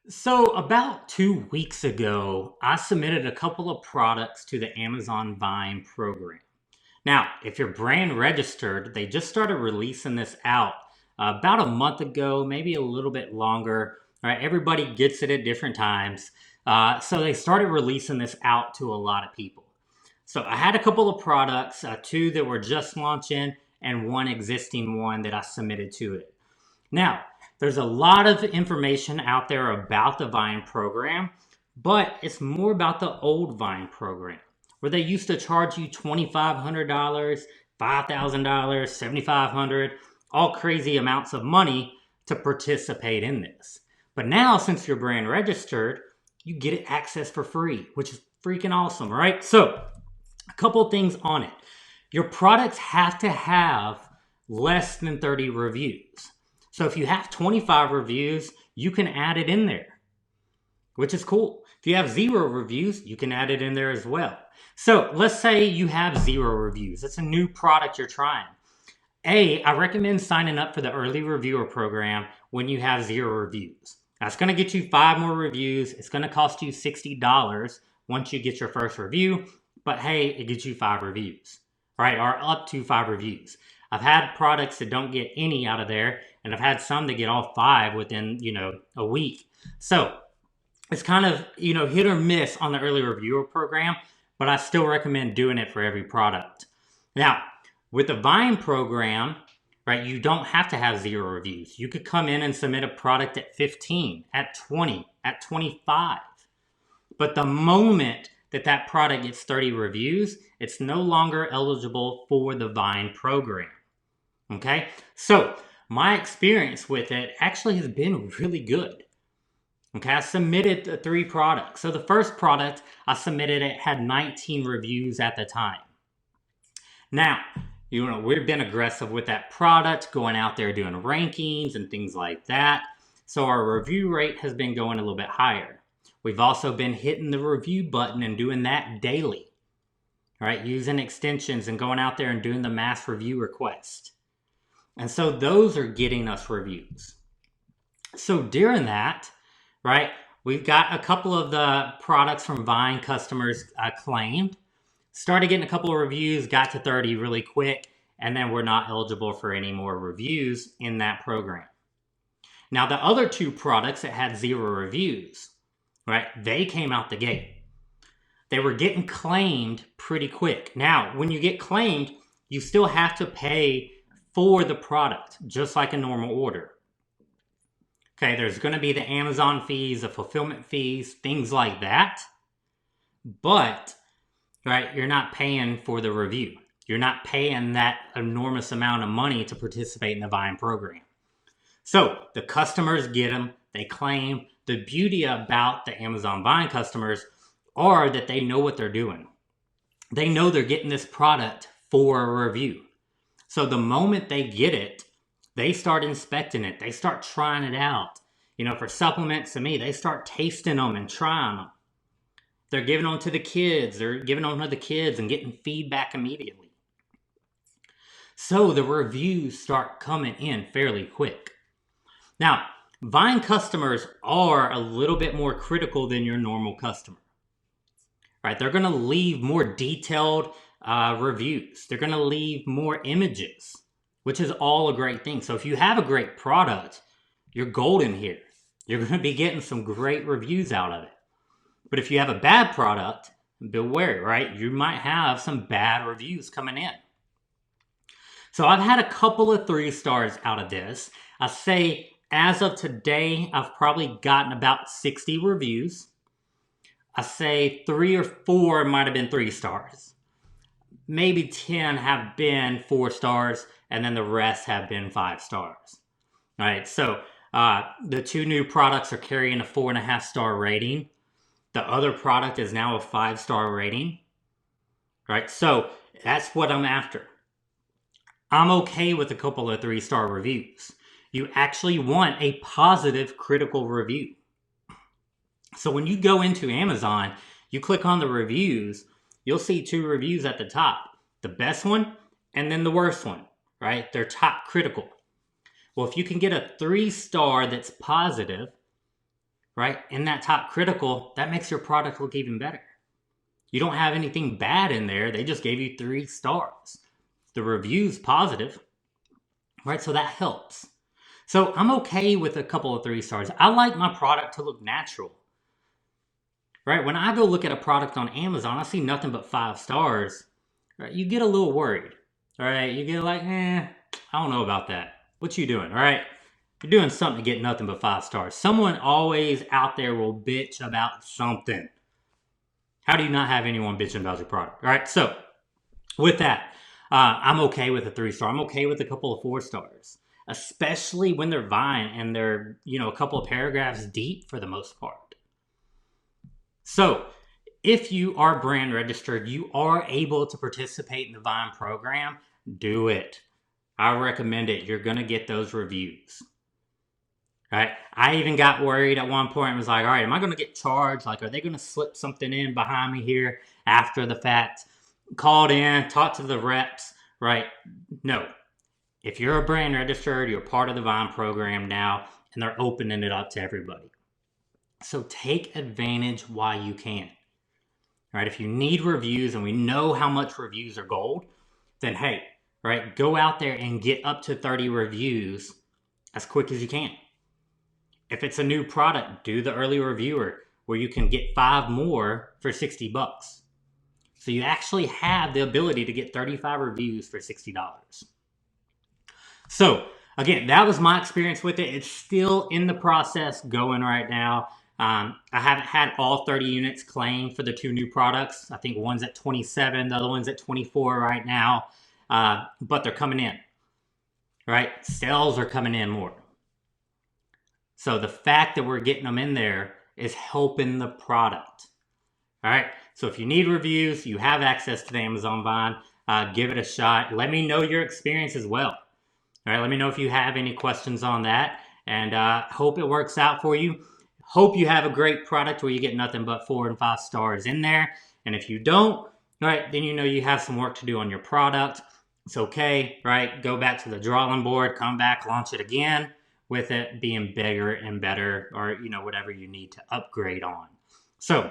So, about 2 weeks ago, I submitted a couple of products to the Amazon Vine program. Now, if you're brand registered, they just started releasing this out about a month ago, maybe a little bit longer. All right, everybody gets it at different times. So, they started releasing this out to a lot of people. So, I had a couple of products, two that were just launching, and one existing one that I submitted to it. Now, there's a lot of information out there about the Vine program, but it's more about the old Vine program where they used to charge you $2,500, $5,000, $7,500, all crazy amounts of money to participate in this. But now, since you're brand registered, you get access for free, which is freaking awesome, right? So, a couple things on it. Your products have to have less than 30 reviews. So if you have 25 reviews, you can add it in there, which is cool. If you have 0 reviews, you can add it in there as well. So let's say you have 0 reviews. It's a new product you're trying. I recommend signing up for the early reviewer program when you have 0 reviews. That's going to get you 5 more reviews. It's going to cost you $60 once you get your first review. But hey, it gets you 5 reviews, right? Or up to 5 reviews. I've had products that don't get any out of there, and I've had some that get all 5 within, a week. So it's kind of, hit or miss on the early reviewer program, but I still recommend doing it for every product. Now, with the Vine program, right, you don't have to have 0 reviews. You could come in and submit a product at 15, at 20, at 25. But the moment that product gets 30 reviews, it's no longer eligible for the Vine program. Okay, so my experience with it actually has been really good. Okay, I submitted 3 products. So the first product I submitted, it had 19 reviews at the time. Now, we've been aggressive with that product, going out there doing rankings and things like that. So our review rate has been going a little bit higher. We've also been hitting the review button and doing that daily. All right, using extensions and going out there and doing the mass review request. And so those are getting us reviews. So during that, right, we've got a couple of the products from Vine customers claimed, started getting a couple of reviews, got to 30 really quick, and then we're not eligible for any more reviews in that program. Now, the other 2 products that had 0 reviews, right, they came out the gate. They were getting claimed pretty quick. Now, when you get claimed, you still have to pay for the product, just like a normal order. Okay, there's going to be the Amazon fees, the fulfillment fees, things like that. But, right, you're not paying for the review. You're not paying that enormous amount of money to participate in the Vine program. So the customers get them, they claim. The beauty about the Amazon Vine customers are that they know what they're doing. They know they're getting this product for a review. So the moment they get it, they start inspecting it. They start trying it out. For supplements to me, they start tasting them and trying them. They're giving them to the kids. They're giving them to the kids and getting feedback immediately. So the reviews start coming in fairly quick. Now, Vine customers are a little bit more critical than your normal customer. Right? They're going to leave more detailed reviews. They're going to leave more images, which is all a great thing. So if you have a great product, you're golden here. You're going to be getting some great reviews out of it. But if you have a bad product, beware, right? You might have some bad reviews coming in. So I've had a couple of 3 stars out of this. I say as of today, I've probably gotten about 60 reviews. I say 3 or 4 might have been 3 stars. Maybe 10 have been 4 stars, and then the rest have been 5 stars. All right, so the 2 new products are carrying a 4.5 star rating. The other product is now a 5-star rating. All right, so that's what I'm after. I'm okay with a couple of 3-star reviews. You actually want a positive critical review. So when you go into Amazon, you click on the reviews, you'll see 2 reviews at the top. The best one and then the worst one, right? They're top critical. Well, if you can get a 3-star that's positive, right, in that top critical, that makes your product look even better. You don't have anything bad in there. They just gave you 3 stars. The review's positive, right? So that helps. So I'm okay with a couple of 3 stars. I like my product to look natural, right? When I go look at a product on Amazon, I see nothing but 5 stars, right? You get a little worried, all right? You get like, I don't know about that. What you doing, all right? You're doing something to get nothing but 5 stars. Someone always out there will bitch about something. How do you not have anyone bitching about your product? All right, so with that, I'm okay with a 3 star. I'm okay with a couple of 4 stars, especially when they're Vine and they're, a couple of paragraphs deep for the most part. So if you are brand registered, you are able to participate in the Vine program, do it. I recommend it. You're going to get those reviews. Right? I even got worried at one point and was like, all right, am I going to get charged? Like, are they going to slip something in behind me here after the fact? Called in, talked to the reps, right? No. If you're a brand registered, you're part of the Vine program now, and they're opening it up to everybody. So take advantage while you can. Right? If you need reviews, and we know how much reviews are gold, then hey, right, go out there and get up to 30 reviews as quick as you can. If it's a new product, do the early reviewer where you can get 5 more for $60. So you actually have the ability to get 35 reviews for $60. So again, that was my experience with it. It's still in the process going right now. I haven't had all 30 units claimed for the 2 new products. I think one's at 27, the other one's at 24 right now. But they're coming in, right? Sales are coming in more. So the fact that we're getting them in there is helping the product. All right. So if you need reviews, you have access to the Amazon Vine. Give it a shot. Let me know your experience as well. All right. Let me know if you have any questions on that. And hope it works out for you. Hope you have a great product where you get nothing but 4 and 5 stars in there. And if you don't, all right, then you have some work to do on your product. It's okay, right? Go back to the drawing board, come back, launch it again with it being bigger and better, or whatever you need to upgrade on. So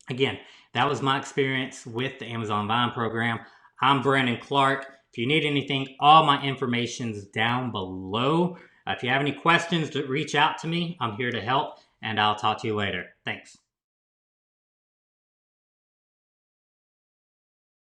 again, that was my experience with the Amazon Vine program. I'm Brandon Clark. If you need anything, all my information's down below. If you have any questions, reach out to me. I'm here to help, and I'll talk to you later. Thanks.